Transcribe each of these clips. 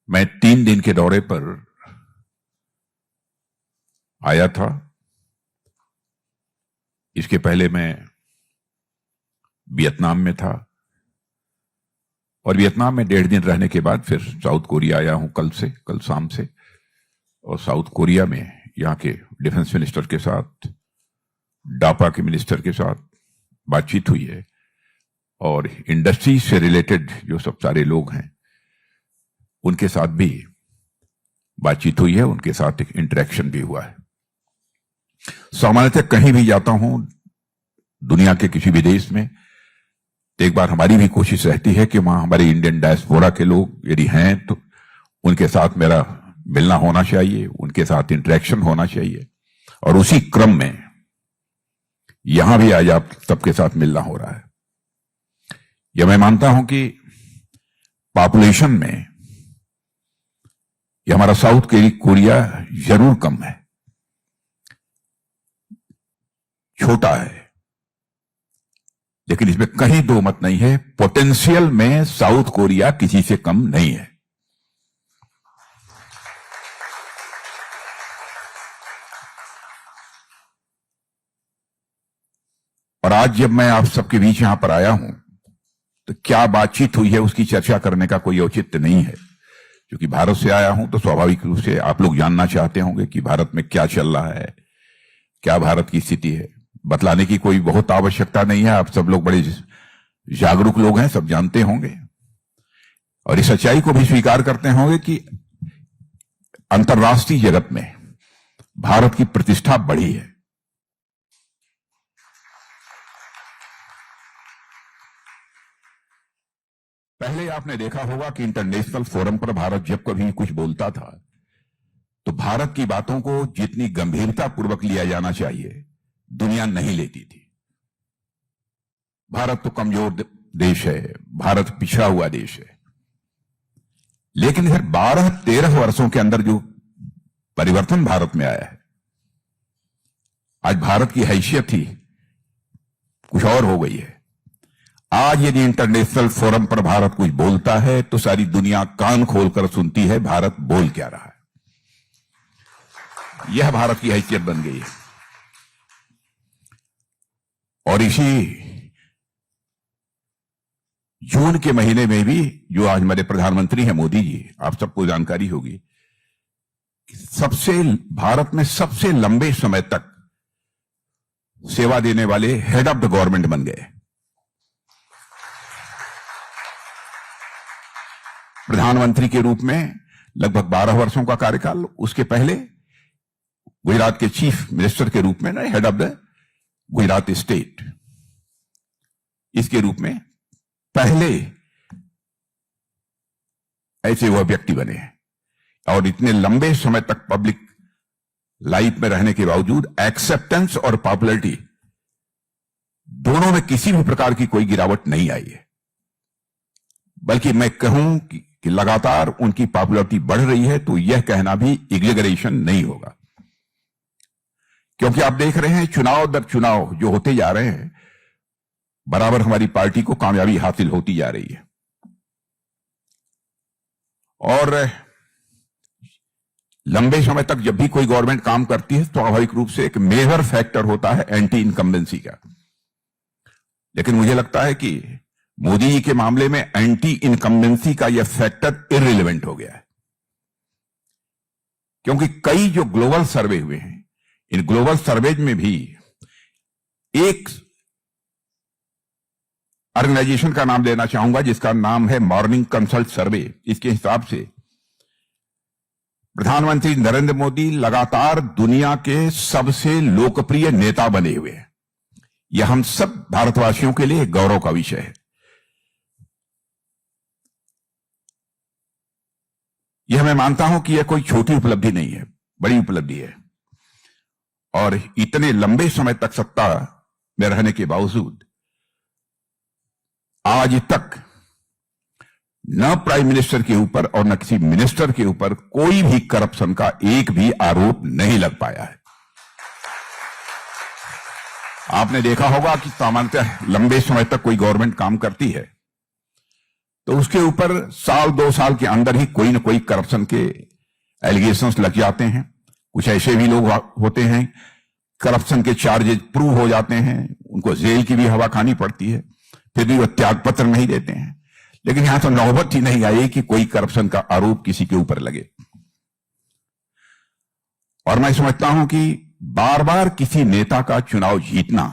मैं 3 दिन के दौरे पर आया था। इसके पहले मैं वियतनाम में था और वियतनाम में 1.5 दिन रहने के बाद फिर साउथ कोरिया आया हूं कल शाम से। और साउथ कोरिया में यहां के डिफेंस मिनिस्टर के साथ, डापा के मिनिस्टर के साथ बातचीत हुई है और इंडस्ट्री से रिलेटेड जो सब सारे लोग हैं उनके साथ भी बातचीत हुई है, उनके साथ एक इंटरेक्शन भी हुआ है। सामान्यतः कहीं भी जाता हूं दुनिया के किसी भी देश में तो एक बार हमारी भी कोशिश रहती है कि वहां हमारे इंडियन डायस्पोरा के लोग यदि हैं तो उनके साथ मेरा मिलना होना चाहिए, उनके साथ इंटरेक्शन होना चाहिए। और उसी क्रम में यहां भी आज आप सबके साथ मिलना हो रहा है। यह मैं मानता हूं कि पॉपुलेशन में यह हमारा साउथ कोरिया जरूर कम है, छोटा है, लेकिन इसमें कहीं दो मत नहीं है, पोटेंशियल में साउथ कोरिया किसी से कम नहीं है। और आज जब मैं आप सबके बीच यहां पर आया हूं तो क्या बातचीत हुई है उसकी चर्चा करने का कोई औचित्य नहीं है। क्योंकि भारत से आया हूं तो स्वाभाविक रूप से आप लोग जानना चाहते होंगे कि भारत में क्या चल रहा है, क्या भारत की स्थिति है। बतलाने की कोई बहुत आवश्यकता नहीं है, आप सब लोग बड़े जागरूक लोग हैं, सब जानते होंगे और इस सच्चाई को भी स्वीकार करते होंगे कि अंतर्राष्ट्रीय जगत में भारत की प्रतिष्ठा बढ़ी है। पहले आपने देखा होगा कि इंटरनेशनल फोरम पर भारत जब कभी कुछ बोलता था तो भारत की बातों को जितनी गंभीरता पूर्वक लिया जाना चाहिए दुनिया नहीं लेती थी। भारत तो कमजोर देश है, भारत पिछड़ा हुआ देश है। लेकिन इधर 12-13 वर्षों के अंदर जो परिवर्तन भारत में आया है, आज भारत की हैसियत ही कुछ और हो गई है। आज यदि इंटरनेशनल फोरम पर भारत कुछ बोलता है तो सारी दुनिया कान खोलकर सुनती है भारत बोल क्या रहा है। यह भारत की हैसियत बन गई है। और इसी जून के महीने में भी जो आज हमारे प्रधानमंत्री हैं मोदी जी, आप सबको जानकारी होगी, भारत में सबसे लंबे समय तक सेवा देने वाले हेड ऑफ द गवर्नमेंट बन गए। प्रधानमंत्री के रूप में लगभग 12 वर्षों का कार्यकाल, उसके पहले गुजरात के चीफ मिनिस्टर के रूप में ना, head of the Gujarat state, इसके रूप में पहले ऐसे वह व्यक्ति बने हैं। और इतने लंबे समय तक पब्लिक लाइफ में रहने के बावजूद एक्सेप्टेंस और पॉपुलैरिटी दोनों में किसी भी प्रकार की कोई गिरावट नहीं आई है। बल्कि मैं कहूं कि लगातार उनकी पॉपुलैरिटी बढ़ रही है, तो यह कहना भी एग्जैगरेशन नहीं होगा। क्योंकि आप देख रहे हैं चुनाव दर चुनाव जो होते जा रहे हैं, बराबर हमारी पार्टी को कामयाबी हासिल होती जा रही है। और लंबे समय तक जब भी कोई गवर्नमेंट काम करती है तो स्वाभाविक रूप से एक मेजर फैक्टर होता है एंटी इनकम्बेंसी का। लेकिन मुझे लगता है कि मोदी जी के मामले में एंटी इनकम्बेंसी का यह फैक्टर इररिलेवेंट हो गया है। क्योंकि कई जो ग्लोबल सर्वे हुए हैं, इन ग्लोबल सर्वेज में भी एक ऑर्गेनाइजेशन का नाम लेना चाहूंगा जिसका नाम है मॉर्निंग कंसल्ट सर्वे। इसके हिसाब से प्रधानमंत्री नरेंद्र मोदी लगातार दुनिया के सबसे लोकप्रिय नेता बने हुए हैं। यह हम सब भारतवासियों के लिए गौरव का विषय है। यह मैं मानता हूं कि यह कोई छोटी उपलब्धि नहीं है, बड़ी उपलब्धि है। और इतने लंबे समय तक सत्ता में रहने के बावजूद आज तक न प्राइम मिनिस्टर के ऊपर और न किसी मिनिस्टर के ऊपर कोई भी करप्शन का एक भी आरोप नहीं लग पाया है। आपने देखा होगा कि सामान्यतः लंबे समय तक कोई गवर्नमेंट काम करती है तो उसके ऊपर साल 2 साल के अंदर ही कोई ना कोई करप्शन के एलिगेशंस लग जाते हैं। कुछ ऐसे भी लोग होते हैं करप्शन के चार्जेस प्रूव हो जाते हैं, उनको जेल की भी हवा खानी पड़ती है, फिर भी वो त्यागपत्र नहीं देते हैं। लेकिन यहां तो नौबत ही नहीं आई कि कोई करप्शन का आरोप किसी के ऊपर लगे। और मैं समझता हूं कि बार बार किसी नेता का चुनाव जीतना,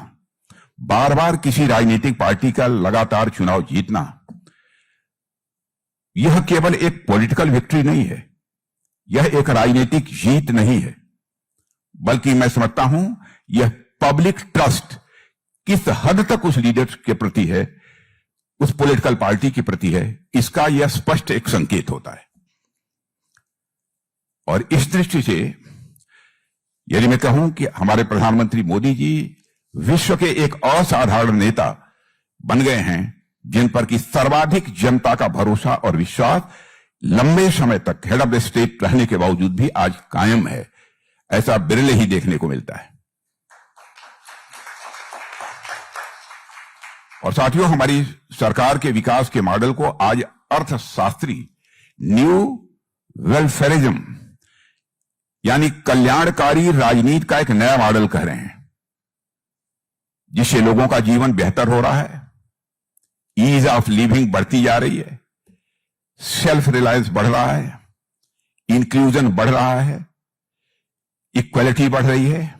बार बार किसी राजनीतिक पार्टी का लगातार चुनाव जीतना, यह केवल एक पॉलिटिकल विक्ट्री नहीं है, यह एक राजनीतिक जीत नहीं है, बल्कि मैं समझता हूं यह पब्लिक ट्रस्ट किस हद तक उस लीडर के प्रति है, उस पॉलिटिकल पार्टी के प्रति है, इसका यह स्पष्ट एक संकेत होता है। और इस दृष्टि से यदि मैं कहूं कि हमारे प्रधानमंत्री मोदी जी विश्व के एक असाधारण नेता बन गए हैं, जिन पर कि सर्वाधिक जनता का भरोसा और विश्वास लंबे समय तक हेड ऑफ द स्टेट रहने के बावजूद भी आज कायम है, ऐसा बिरले ही देखने को मिलता है। और साथियों, हमारी सरकार के विकास के मॉडल को आज अर्थशास्त्री न्यू वेलफेयरिज्म यानी कल्याणकारी राजनीति का एक नया मॉडल कह रहे हैं, जिससे लोगों का जीवन बेहतर हो रहा है, ईज ऑफ लिविंग बढ़ती जा रही है, सेल्फ रिलायंस बढ़ रहा है, इंक्लूजन बढ़ रहा है, इक्वलिटी बढ़ रही है,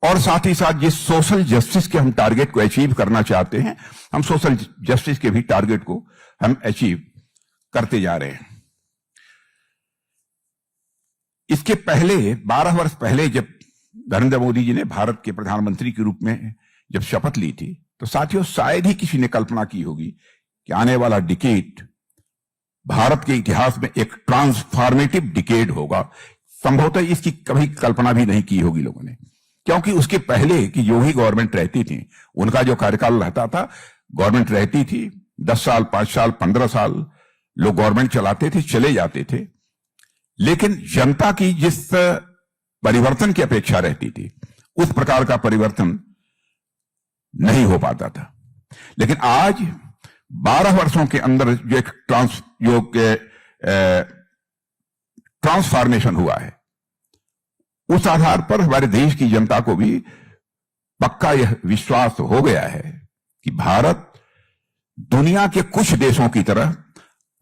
और साथ ही साथ जिस सोशल जस्टिस के हम टारगेट को अचीव करना चाहते हैं, हम सोशल जस्टिस के भी टारगेट को हम अचीव करते जा रहे हैं। इसके पहले 12 वर्ष पहले जब नरेंद्र मोदी जी ने भारत के प्रधानमंत्री के रूप में जब शपथ ली थी, तो साथियों शायद ही किसी ने कल्पना की होगी कि आने वाला डिकेड भारत के इतिहास में एक ट्रांसफॉर्मेटिव डिकेड होगा। संभवतः इसकी कभी कल्पना भी नहीं की होगी लोगों ने, क्योंकि उसके पहले की जो ही गवर्नमेंट रहती थी, उनका जो कार्यकाल रहता था, गवर्नमेंट रहती थी 10 साल, 5 साल, 15 साल लोग गवर्नमेंट चलाते थे, चले जाते थे, लेकिन जनता की जिस परिवर्तन की अपेक्षा रहती थी, उस प्रकार का परिवर्तन नहीं हो पाता था। लेकिन आज 12 वर्षों के अंदर जो एक ट्रांसफॉर्मेशन हुआ है, उस आधार पर हमारे देश की जनता को भी पक्का यह विश्वास हो गया है कि भारत दुनिया के कुछ देशों की तरह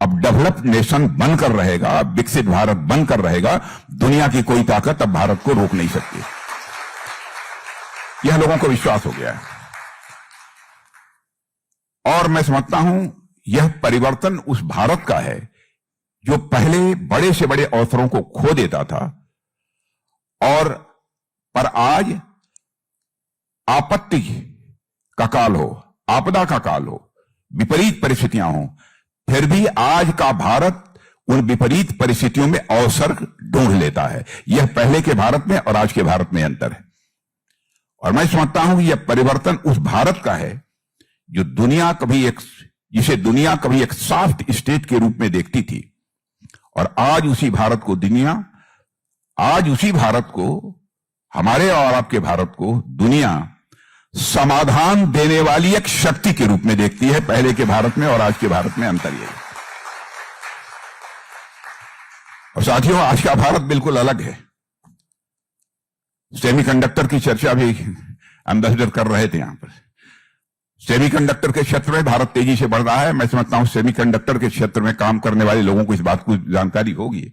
अब डेवलप्ड नेशन बनकर रहेगा, विकसित भारत बनकर रहेगा। दुनिया की कोई ताकत अब भारत को रोक नहीं सकती, यह लोगों को विश्वास हो गया है। और मैं समझता हूं यह परिवर्तन उस भारत का है जो पहले बड़े से बड़े अवसरों को खो देता था, और पर आज आपत्ति का काल हो, आपदा का काल हो, विपरीत परिस्थितियां हो, फिर भी आज का भारत उन विपरीत परिस्थितियों में अवसर ढूंढ लेता है। यह पहले के भारत में और आज के भारत में अंतर है। और मैं समझता हूं कि यह परिवर्तन उस भारत का है जो जिसे दुनिया कभी एक सॉफ्ट स्टेट के रूप में देखती थी, और आज उसी भारत को हमारे और आपके भारत को दुनिया समाधान देने वाली एक शक्ति के रूप में देखती है। पहले के भारत में और आज के भारत में अंतर यह है। और साथियों, आज का भारत बिल्कुल अलग है। सेमीकंडक्टर की चर्चा भी एम्बेसडर कर रहे थे यहां पर। सेमीकंडक्टर के क्षेत्र में भारत तेजी से बढ़ रहा है। मैं समझता हूं सेमीकंडक्टर के क्षेत्र में काम करने वाले लोगों को इस बात की जानकारी होगी,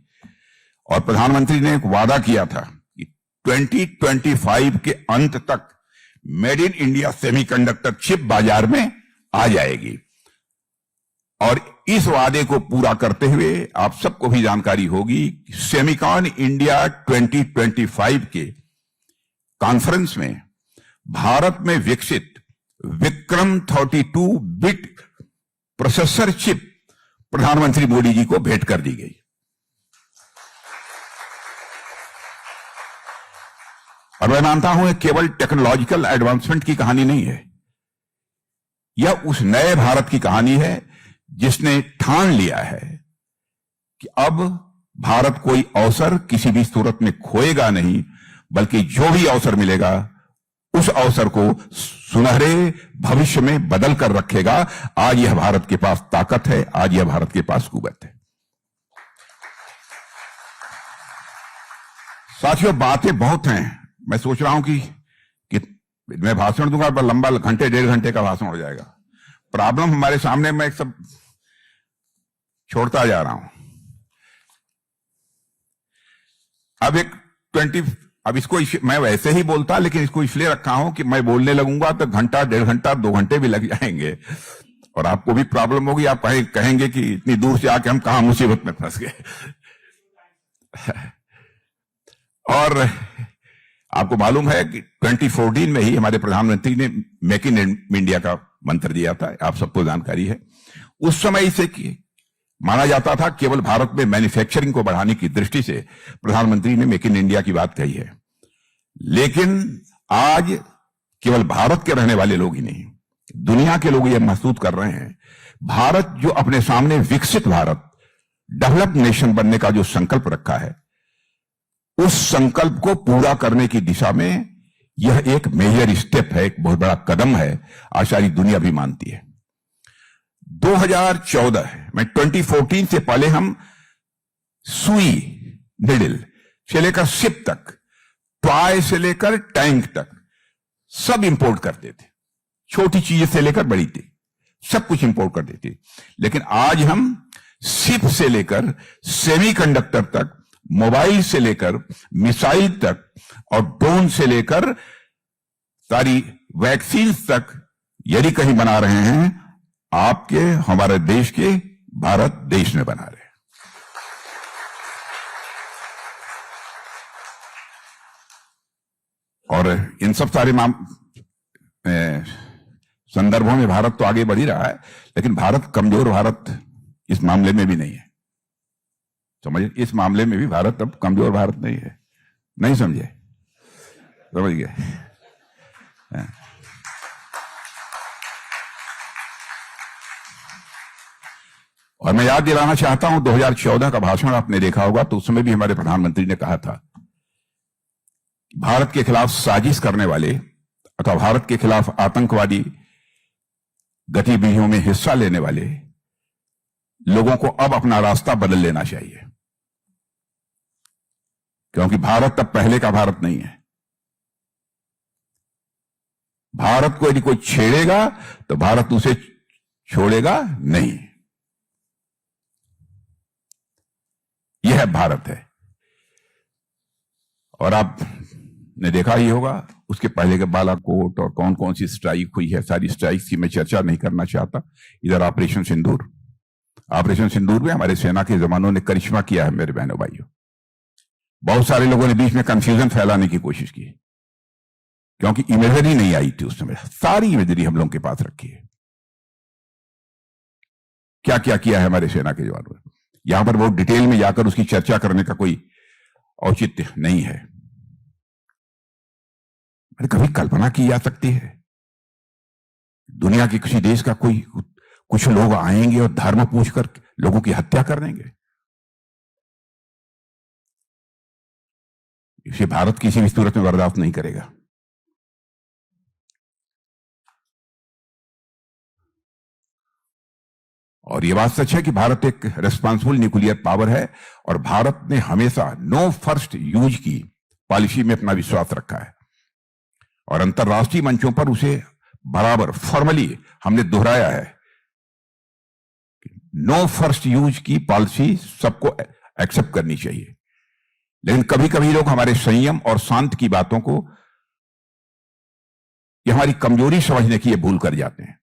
और प्रधानमंत्री ने एक वादा किया था कि 2025 के अंत तक made in India semiconductor chip बाजार में आ जाएगी। और इस वादे को पूरा करते हुए आप सबको भी जानकारी होगी कि सेमिकॉन इंडिया 2025 के कॉन्फ्रेंस में भारत में विकसित विक्रम 32 बिट प्रोसेसर चिप प्रधानमंत्री मोदी जी को भेंट कर दी गई। और मैं मानता हूं यह केवल टेक्नोलॉजिकल एडवांसमेंट की कहानी नहीं है, यह उस नए भारत की कहानी है जिसने ठान लिया है कि अब भारत कोई अवसर किसी भी सूरत में खोएगा नहीं, बल्कि जो भी अवसर मिलेगा उस अवसर को सुनहरे भविष्य में बदल कर रखेगा। आज यह भारत के पास ताकत है, आज यह भारत के पास कुवत है। साथियों, बातें बहुत हैं। मैं सोच रहा हूं कि मैं भाषण दूंगा पर लंबा घंटे 1.5 घंटे का भाषण हो जाएगा। प्रॉब्लम हमारे सामने, मैं सब छोड़ता जा रहा हूं। अब इसको मैं वैसे ही बोलता, लेकिन इसको इसलिए रखा हूं कि मैं बोलने लगूंगा तो घंटा, 1.5 घंटा, 2 घंटे भी लग जाएंगे और आपको भी प्रॉब्लम होगी। आप कहेंगे कि इतनी दूर से आके हम कहां मुसीबत में फंस गए। और आपको मालूम है कि 2014 में ही हमारे प्रधानमंत्री ने मेक इन इंडिया का मंत्र दिया था, आप सबको जानकारी है। उस समय इसे माना जाता था केवल भारत में मैन्युफैक्चरिंग को बढ़ाने की दृष्टि से प्रधानमंत्री ने मेक इन इंडिया की बात कही है। लेकिन आज केवल भारत के रहने वाले लोग ही नहीं, दुनिया के लोग यह महसूस कर रहे हैं, भारत जो अपने सामने विकसित भारत, डेवलप्ड नेशन बनने का जो संकल्प रखा है, उस संकल्प को पूरा करने की दिशा में यह एक मेजर स्टेप है, एक बहुत बड़ा कदम है। आज सारी दुनिया भी मानती है। 2014 में 2014 से पहले हम सुई निडल से लेकर शिप तक, टॉय से लेकर टैंक तक सब इंपोर्ट करते थे। छोटी चीजें से लेकर बड़ी थी, सब कुछ इंपोर्ट करते थे। लेकिन आज हम शिप से लेकर सेमीकंडक्टर तक, मोबाइल से लेकर मिसाइल तक और ड्रोन से लेकर सारी वैक्सीन तक यदि कहीं बना रहे हैं, आपके, हमारे देश के, भारत देश में बना रहे हैं। और इन सब सारे संदर्भों में भारत तो आगे बढ़ ही रहा है, लेकिन भारत कमजोर भारत इस मामले में भी नहीं है। समझिए, इस मामले में भी भारत अब कमजोर भारत नहीं है। नहीं समझे? समझ गए? और मैं याद दिलाना चाहता हूं, 2014 का भाषण आपने देखा होगा, तो उस समय भी हमारे प्रधानमंत्री ने कहा था, भारत के खिलाफ साजिश करने वाले अथवा भारत के खिलाफ आतंकवादी गतिविधियों में हिस्सा लेने वाले लोगों को अब अपना रास्ता बदल लेना चाहिए, क्योंकि भारत अब पहले का भारत नहीं है। भारत को यदि कोई छेड़ेगा तो भारत उसे छोड़ेगा नहीं। यह भारत है। और आपने देखा ही होगा उसके पहले के बालाकोट और कौन कौन सी स्ट्राइक हुई है, सारी स्ट्राइक की मैं चर्चा नहीं करना चाहता। इधर ऑपरेशन सिंदूर में हमारे सेना के जवानों ने करिश्मा किया है। मेरे बहनों भाइयों, बहुत सारे लोगों ने बीच में कंफ्यूजन फैलाने की कोशिश की, क्योंकि इमेजरी नहीं आई थी उस समय। सारी इमेजरी हम लोगों के पास रखी है, क्या क्या किया है हमारे सेना के जवानों ने। यहां पर बहुत डिटेल में जाकर उसकी चर्चा करने का कोई औचित्य नहीं है। कभी कल्पना की जा सकती है दुनिया के किसी देश का कुछ लोग आएंगे और धर्म पूछकर लोगों की हत्या कर देंगे? इसे भारत किसी भी सूरत में बर्दाश्त नहीं करेगा। और यह बात सच है कि भारत एक रेस्पॉन्सिबल न्यूक्लियर पावर है, और भारत ने हमेशा नो फर्स्ट यूज की पॉलिसी में अपना विश्वास रखा है, और अंतर्राष्ट्रीय मंचों पर उसे बराबर फॉर्मली हमने दोहराया है। नो फर्स्ट यूज की पॉलिसी सबको एक्सेप्ट करनी चाहिए। लेकिन कभी कभी लोग हमारे संयम और शांत की बातों को ये हमारी कमजोरी समझने की ये भूल कर जाते हैं।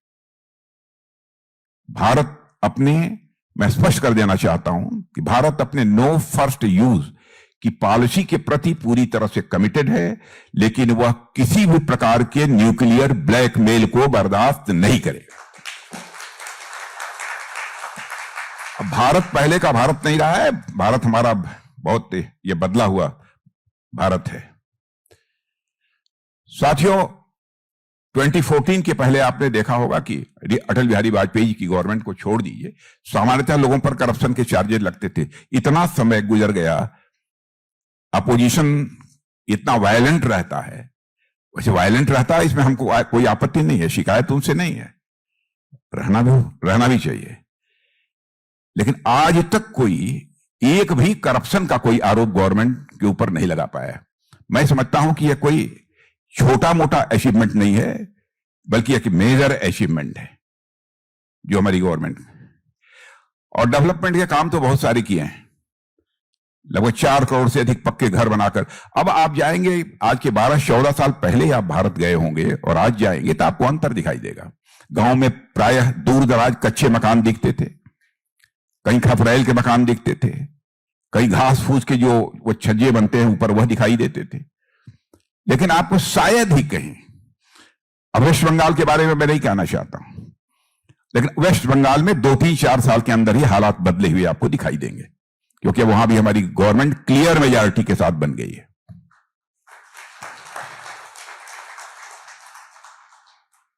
मैं स्पष्ट कर देना चाहता हूं कि भारत अपने नो फर्स्ट यूज की पॉलिसी के प्रति पूरी तरह से कमिटेड है, लेकिन वह किसी भी प्रकार के न्यूक्लियर ब्लैकमेल को बर्दाश्त नहीं करेगा। अब भारत पहले का भारत नहीं रहा है। भारत हमारा बहुत ये बदला हुआ भारत है। साथियों, 2014 के पहले आपने देखा होगा कि अटल बिहारी वाजपेयी जी की गवर्नमेंट को छोड़ दीजिए, सामान्यतः लोगों पर करप्शन के चार्जेस लगते थे। इतना समय गुजर गया, अपोजिशन इतना वायलेंट रहता है, वैसे वायलेंट रहता है, इसमें हमको कोई आपत्ति नहीं है, शिकायत उनसे नहीं है, रहना भी चाहिए। लेकिन आज तक कोई एक भी करप्शन का कोई आरोप गवर्नमेंट के ऊपर नहीं लगा पाया। मैं समझता हूं कि यह कोई छोटा मोटा अचीवमेंट नहीं है, बल्कि एक मेजर अचीवमेंट है जो हमारी गवर्नमेंट। और डेवलपमेंट के काम तो बहुत सारे किए हैं, लगभग 4 करोड़ से अधिक पक्के घर बनाकर। अब आप जाएंगे, आज के 12-14 साल पहले आप भारत गए होंगे और आज जाएंगे तो आपको अंतर दिखाई देगा। गांव में प्रायः दूर दराज कच्चे मकान दिखते थे, कहीं खपरेल के मकान दिखते थे, कहीं घास फूस के जो वो छज्जे बनते हैं ऊपर वह दिखाई देते थे। लेकिन आपको शायद ही कहीं, अब वेस्ट बंगाल के बारे में मैं नहीं कहना चाहता हूं, लेकिन वेस्ट बंगाल में 2-3-4 साल के अंदर ही हालात बदले हुए आपको दिखाई देंगे, क्योंकि वहां भी हमारी गवर्नमेंट क्लियर मेजॉरिटी के साथ बन गई है।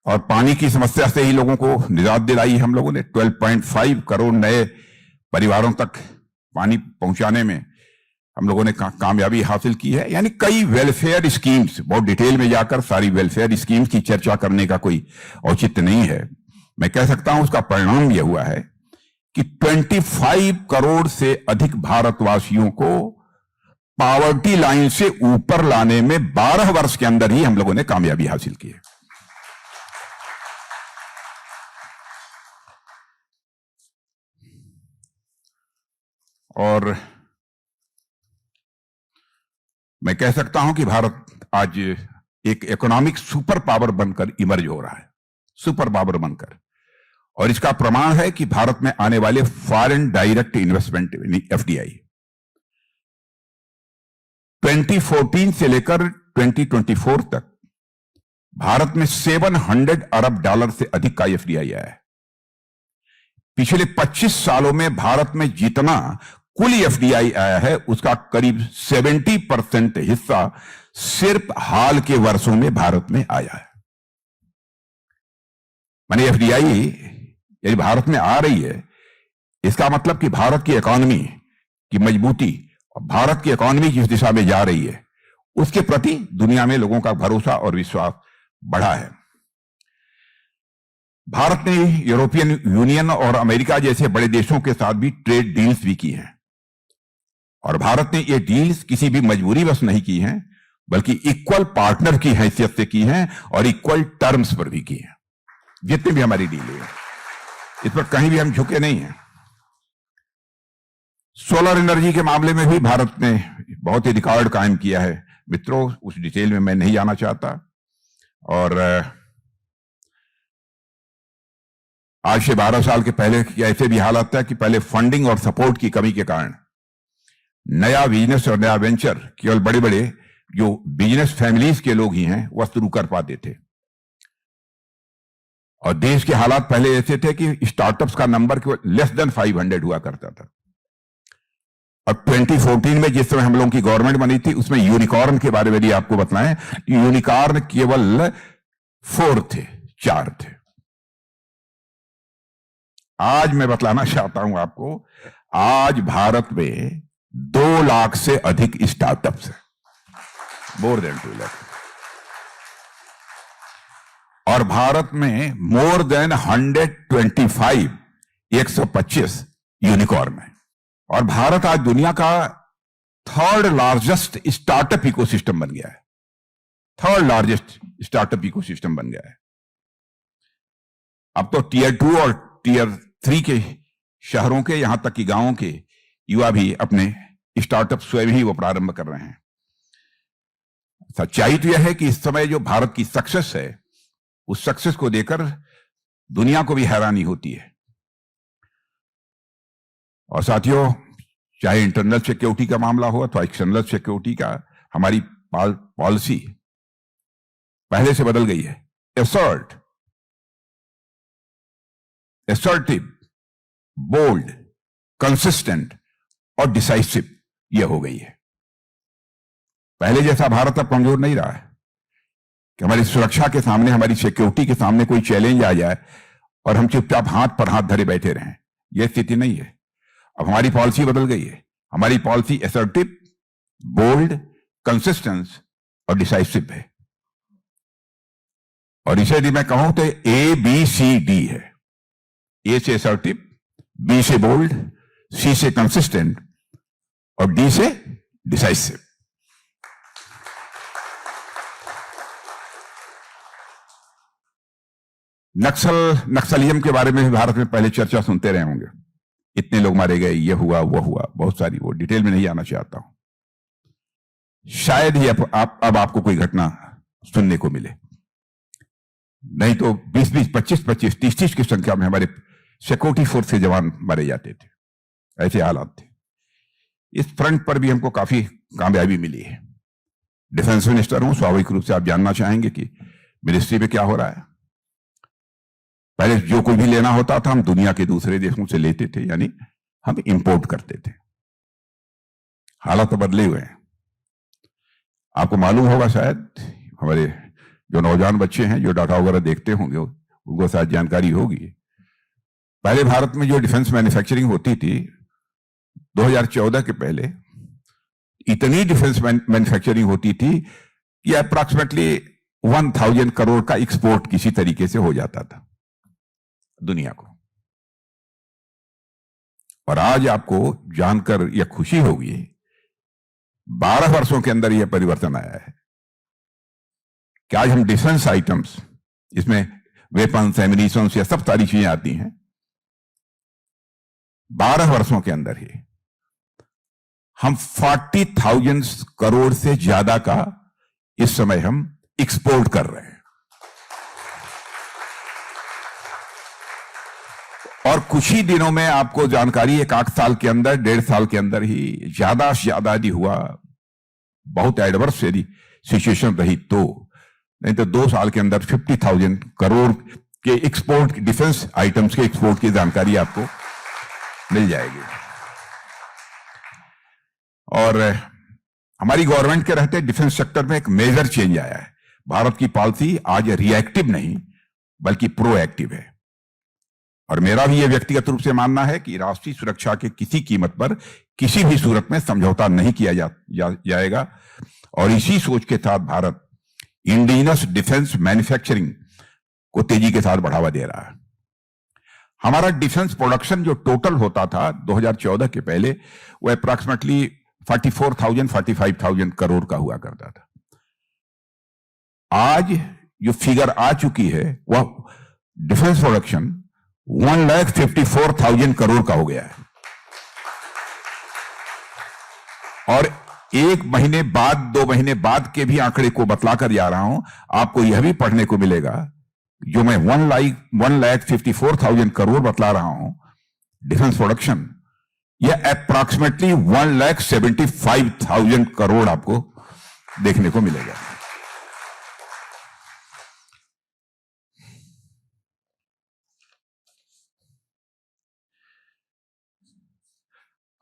और पानी की समस्या से ही लोगों को निजात दिलाई हम लोगों ने। 12.5 करोड़ नए परिवारों तक पानी पहुंचाने में हम लोगों ने कामयाबी हासिल की है। यानी कई वेलफेयर स्कीम्स, बहुत डिटेल में जाकर सारी वेलफेयर स्कीम्स की चर्चा करने का कोई औचित्य नहीं है। मैं कह सकता हूं उसका परिणाम यह हुआ है कि 25 करोड़ से अधिक भारतवासियों को पॉवर्टी लाइन से ऊपर लाने में 12 वर्ष के अंदर ही हम लोगों ने कामयाबी हासिल की है। और मैं कह सकता हूं कि भारत आज एक इकोनॉमिक सुपर पावर बनकर इमर्ज हो रहा है, सुपर पावर बनकर। और इसका प्रमाण है कि भारत में आने वाले फॉरेन डायरेक्ट इन्वेस्टमेंट एफडीआई 2014 से लेकर 2024 तक भारत में $700 अरब से अधिक का एफडीआई आया है। पिछले 25 सालों में भारत में जितना कुल एफडीआई आया है उसका करीब 70% हिस्सा सिर्फ हाल के वर्षों में भारत में आया है। माने एफडीआई यदि भारत में आ रही है, इसका मतलब कि भारत की इकोनॉमी की मजबूती और भारत की इकोनॉमी जिस दिशा में जा रही है उसके प्रति दुनिया में लोगों का भरोसा और विश्वास बढ़ा है। भारत ने यूरोपियन यूनियन और अमेरिका जैसे बड़े देशों के साथ भी ट्रेड डील्स भी की हैं। और भारत ने ये डील्स किसी भी मजबूरी बस नहीं की हैं, बल्कि इक्वल पार्टनर की हैसियत से की हैं और इक्वल टर्म्स पर भी की हैं। जितनी भी हमारी डील है इस पर कहीं भी हम झुके नहीं हैं। सोलर एनर्जी के मामले में भी भारत ने बहुत ही रिकॉर्ड कायम किया है। मित्रों, उस डिटेल में मैं नहीं जाना चाहता। और आज से 12 साल के पहले ऐसे भी हालात था कि पहले फंडिंग और सपोर्ट की कमी के कारण नया बिजनेस और नया वेंचर केवल बड़े बड़े जो बिजनेस फैमिलीज के लोग ही हैं वह शुरू कर पाते थे। और देश के हालात पहले ऐसे थे कि स्टार्टअप्स का नंबर केवल लेस देन 500 हुआ करता था। और 2014 में जिस समय हम लोगों की गवर्नमेंट बनी थी उसमें यूनिकॉर्न के बारे में भी आपको बताएं, यूनिकॉर्न केवल 4 थे। आज मैं बतलाना चाहता हूं आपको, आज भारत में 2 लाख से अधिक स्टार्टअप्स हैं, मोर देन 2 लाख। और भारत में मोर देन 125 यूनिकॉर्न है। और भारत आज दुनिया का 3rd लार्जेस्ट स्टार्टअप इकोसिस्टम बन गया है। 3rd लार्जेस्ट स्टार्टअप इकोसिस्टम बन गया है। अब तो Tier 2 और Tier 3 के शहरों के, यहां तक कि गांवों के युवा भी अपने स्टार्टअप स्वयं ही वो प्रारंभ कर रहे हैं। सच्चाई तो यह है कि इस समय जो भारत की सक्सेस है उस सक्सेस को देखकर दुनिया को भी हैरानी होती है। और साथियों, चाहे इंटरनल सिक्योरिटी का मामला हो अथवा एक्सटर्नल सिक्योरिटी का, हमारी पॉलिसी पहले से बदल गई है। असर्टिव, बोल्ड, कंसिस्टेंट और डिसाइसिव यह हो गई है। पहले जैसा भारत अब कमजोर नहीं रहा है कि हमारी सुरक्षा के सामने, हमारी सिक्योरिटी के सामने कोई चैलेंज आ जाए और हम चुपचाप हाथ पर हाथ धरे बैठे रहें। यह स्थिति नहीं है। अब हमारी पॉलिसी बदल गई है। हमारी पॉलिसी असर्टिव, बोल्ड, कंसिस्टेंस और डिसाइसिव है। और इसे यदि मैं कहूं तो ABCD है। ए से असर्टिव, बी से बोल्ड, सी से कंसिस्टेंट और डी से डिसाइसिव। नक्सलिज्म के बारे में भी भारत में पहले चर्चा सुनते रहे होंगे, इतने लोग मारे गए, ये हुआ वो हुआ, बहुत सारी, वो डिटेल में नहीं आना चाहता हूं। शायद ही अब आपको कोई घटना सुनने को मिले, नहीं तो 20-20, 25-25, 30-30 की संख्या में हमारे सिक्योरिटी फोर्स के जवान मारे जाते थे। ऐसे हालात थे। इस फ्रंट पर भी हमको काफी कामयाबी मिली है। डिफेंस मिनिस्टर हूं, स्वाभाविक रूप से आप जानना चाहेंगे कि मिनिस्ट्री में क्या हो रहा है। पहले जो कुछ भी लेना होता था हम दुनिया के दूसरे देशों से लेते थे, यानी हम इंपोर्ट करते थे। हालात तो बदले हुए हैं। आपको मालूम होगा, शायद हमारे जो नौजवान बच्चे हैं जो डाटा वगैरह देखते होंगे उनको शायद जानकारी होगी। पहले भारत में जो डिफेंस मैन्युफैक्चरिंग होती थी 2014 के पहले, इतनी डिफेंस मैन्युफैक्चरिंग होती थी कि अप्रॉक्सीमेटली 1000 करोड़ का एक्सपोर्ट किसी तरीके से हो जाता था दुनिया को। और आज आपको जानकर यह खुशी होगी, 12 वर्षों के अंदर यह परिवर्तन आया है कि आज हम डिफेंस आइटम्स, इसमें वेपन्स, एमिनिशंस, या सब सारी चीजें आती हैं, 12 वर्षों के अंदर ही हम 40,000 करोड़ से ज्यादा का इस समय हम एक्सपोर्ट कर रहे हैं। और कुछ ही दिनों में आपको जानकारी, 1-8 साल के अंदर, 1.5 साल के अंदर ही ज्यादा से ज्यादा यदि हुआ, बहुत एडवर्स यदि सिचुएशन रही तो, नहीं तो 2 साल के अंदर 50,000 करोड़ के एक्सपोर्ट, डिफेंस आइटम्स के एक्सपोर्ट की जानकारी आपको मिल जाएगी। और हमारी गवर्नमेंट के रहते डिफेंस सेक्टर में एक मेजर चेंज आया है। भारत की पॉलिसी आज रिएक्टिव नहीं बल्कि प्रोएक्टिव है। और मेरा भी यह व्यक्तिगत रूप से मानना है कि राष्ट्रीय सुरक्षा के किसी कीमत पर किसी भी सूरत में समझौता नहीं किया जाएगा। और इसी सोच के साथ भारत इंडिजिनस डिफेंस मैन्युफैक्चरिंग को तेजी के साथ बढ़ावा दे रहा है। हमारा डिफेंस प्रोडक्शन जो टोटल होता था 2014 के पहले, वो अप्रॉक्सीमेटली 45,000 करोड़ का हुआ करता था। आज जो फिगर आ चुकी है वह डिफेंस प्रोडक्शन 1,54,000 करोड़ का हो गया है। और 1 महीने बाद, 2 महीने बाद के भी आंकड़े को बतलाकर जा रहा हूं, आपको यह भी पढ़ने को मिलेगा, जो मैं 1,54,000 करोड़ बतला रहा हूं डिफेंस प्रोडक्शन, यह अप्रॉक्सीमेटली 1,75,000 करोड़ आपको देखने को मिलेगा।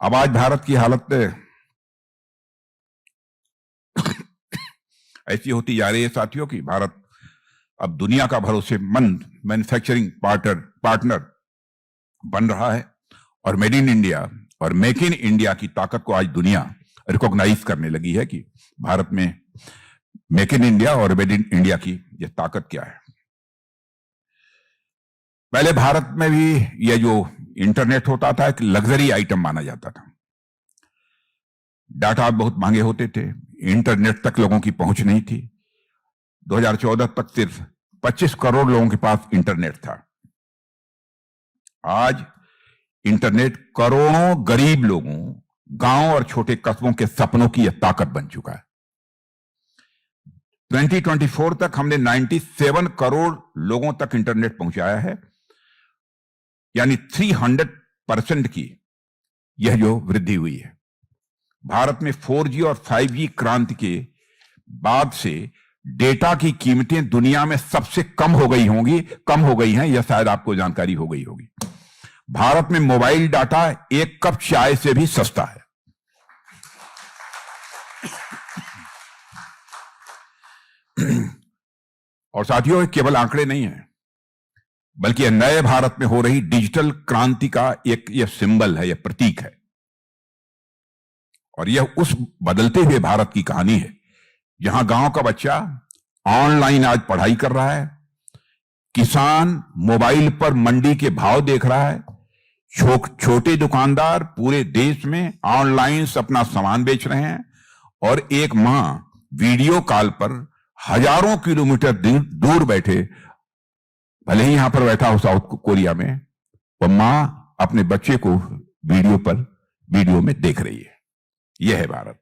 अब आज भारत की हालत ऐसी होती जा रही है साथियों कि भारत अब दुनिया का भरोसेमंद मैन्युफैक्चरिंग पार्टनर बन रहा है। और मेड इन इंडिया और मेक इन इंडिया की ताकत को आज दुनिया रिकॉग्नाइज करने लगी है कि भारत में मेक इन इंडिया और मेड इन इंडिया की यह ताकत क्या है। पहले भारत में भी यह जो इंटरनेट होता था एक लग्जरी आइटम माना जाता था। डाटा बहुत महंगे होते थे, इंटरनेट तक लोगों की पहुंच नहीं थी। 2014 तक सिर्फ 25 करोड़ लोगों के पास इंटरनेट था। आज इंटरनेट करोड़ों गरीब लोगों, गांव और छोटे कस्बों के सपनों की यह ताकत बन चुका है। 2024 तक हमने 97 करोड़ लोगों तक इंटरनेट पहुंचाया है, यानी 300% की यह जो वृद्धि हुई है। भारत में 4G और 5G क्रांति के बाद से डेटा की कीमतें दुनिया में सबसे कम हो गई हैं, यह शायद आपको जानकारी हो गई होगी। भारत में मोबाइल डाटा 1 कप चाय से भी सस्ता है। और साथियों, केवल आंकड़े नहीं है, बल्कि यह नए भारत में हो रही डिजिटल क्रांति का यह सिंबल है, यह प्रतीक है। और यह उस बदलते हुए भारत की कहानी है जहां गांव का बच्चा ऑनलाइन आज पढ़ाई कर रहा है, किसान मोबाइल पर मंडी के भाव देख रहा है, छोटे दुकानदार पूरे देश में ऑनलाइन अपना सामान बेच रहे हैं, और एक मां वीडियो कॉल पर हजारों किलोमीटर दूर बैठे, भले ही यहां पर बैठा हो साउथ कोरिया में, वो मां अपने बच्चे को वीडियो में देख रही है। यह है भारत।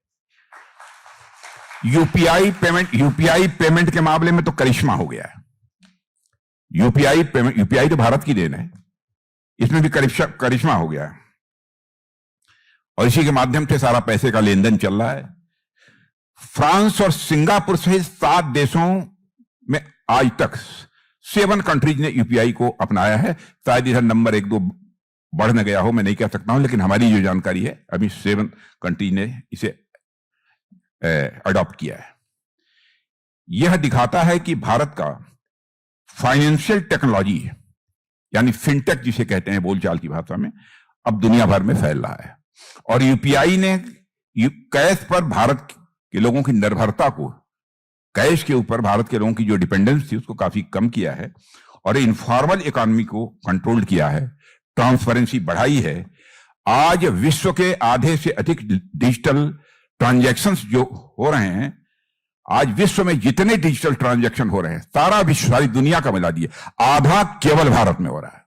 यूपीआई पेमेंट के मामले में तो करिश्मा हो गया है। यूपीआई तो भारत की देन है, इसमें भी करिश्मा हो गया है, और इसी के माध्यम से सारा पैसे का लेन देन चल रहा है। फ्रांस और सिंगापुर सहित 7 देशों में आज तक 7 कंट्रीज ने यूपीआई को अपनाया है। शायद इधर नंबर 1-2 बढ़ न गया हो, मैं नहीं कह सकता हूं, लेकिन हमारी जो जानकारी है अभी 7 कंट्रीज ने इसे अडॉप्ट किया है। यह दिखाता है कि भारत का फाइनेंशियल टेक्नोलॉजी, यानी फिनटेक जिसे कहते हैं बोलचाल की भाषा में, अब दुनिया भर में फैल रहा है। और यूपीआई ने कैश पर भारत के लोगों की निर्भरता को, कैश के ऊपर भारत के लोगों की जो डिपेंडेंस थी उसको काफी कम किया है, और इनफॉर्मल इकोनॉमी को कंट्रोल किया है, ट्रांसपेरेंसी बढ़ाई है। आज विश्व के आधे से अधिक डिजिटल ट्रांजैक्शंस जो हो रहे हैं, आज विश्व में जितने डिजिटल ट्रांजैक्शन हो रहे हैं, सारा विश्व, सारी दुनिया का मिला दिए, आधा केवल भारत में हो रहा है।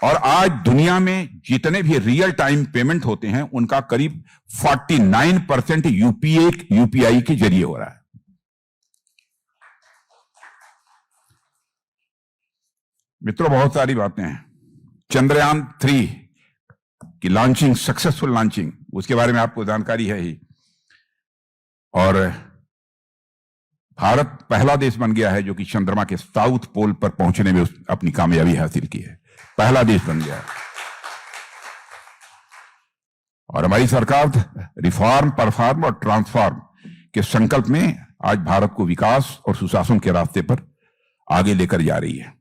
और आज दुनिया में जितने भी रियल टाइम पेमेंट होते हैं उनका करीब 49% यूपीआई के जरिए हो रहा है। मित्रों, बहुत सारी बातें हैं। चंद्रयान 3 की लॉन्चिंग, सक्सेसफुल लॉन्चिंग, उसके बारे में आपको जानकारी है ही। और भारत पहला देश बन गया है जो कि चंद्रमा के साउथ पोल पर पहुंचने में अपनी कामयाबी हासिल की है। पहला देश बन गया है। और हमारी सरकार रिफॉर्म, परफॉर्म और ट्रांसफॉर्म के संकल्प में आज भारत को विकास और सुशासन के रास्ते पर आगे लेकर जा रही है।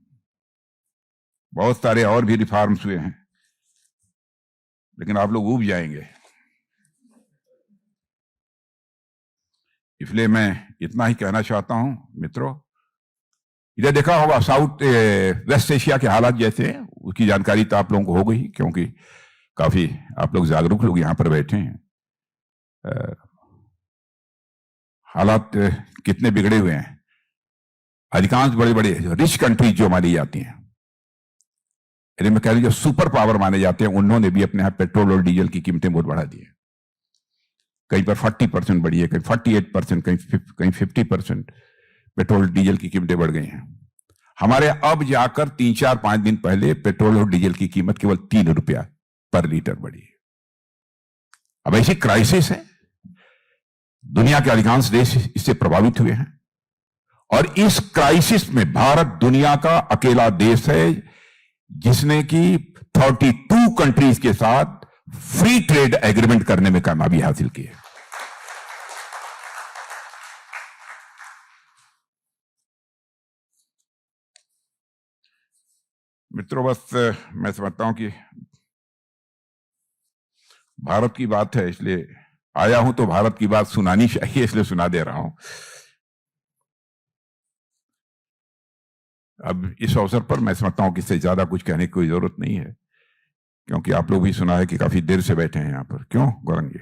बहुत सारे और भी रिफॉर्म्स हुए हैं, लेकिन आप लोग ऊब जाएंगे, इसलिए मैं इतना ही कहना चाहता हूं। मित्रों, इधर देखा होगा साउथ वेस्ट एशिया के हालात जैसे हैं, उसकी जानकारी तो आप लोगों को हो गई, क्योंकि काफी आप लोग जागरूक लोग यहां पर बैठे हैं। हालात कितने बिगड़े हुए हैं। अधिकांश बड़े बड़े रिच कंट्रीज जो मानी जाती हैं, यानी मैं कह रही जो सुपर पावर माने जाते हैं, उन्होंने भी अपने यहां पेट्रोल और डीजल की कीमतें बहुत बढ़ा दी है। कहीं पर 40% बढ़ी है, कहीं 48%, कहीं 50% पेट्रोल डीजल की कीमतें बढ़ गई हैं। हमारे अब जाकर 3-4-5 दिन पहले पेट्रोल और डीजल की कीमत केवल 3 रुपया पर लीटर बढ़ी है। अब ऐसी क्राइसिस है, दुनिया के अधिकांश देश इससे प्रभावित हुए हैं, और इस क्राइसिस में भारत दुनिया का अकेला देश है जिसने कि 32 कंट्रीज के साथ फ्री ट्रेड एग्रीमेंट करने में कामयाबी हासिल की है। मित्रों, बस मैं समझता हूं कि भारत की बात है, इसलिए आया हूं तो भारत की बात सुनानी चाहिए, इसलिए सुना दे रहा हूं। अब इस अवसर पर मैं समझता हूं कि इससे ज्यादा कुछ कहने की कोई जरूरत नहीं है, क्योंकि आप लोग भी सुना है कि काफी देर से बैठे हैं यहां पर। क्यों गौरंगी?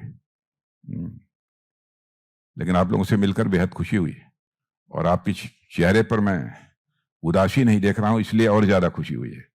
लेकिन आप लोगों से मिलकर बेहद खुशी हुई, और आपके चेहरे पर मैं उदासी नहीं देख रहा हूं, इसलिए और ज्यादा खुशी हुई है।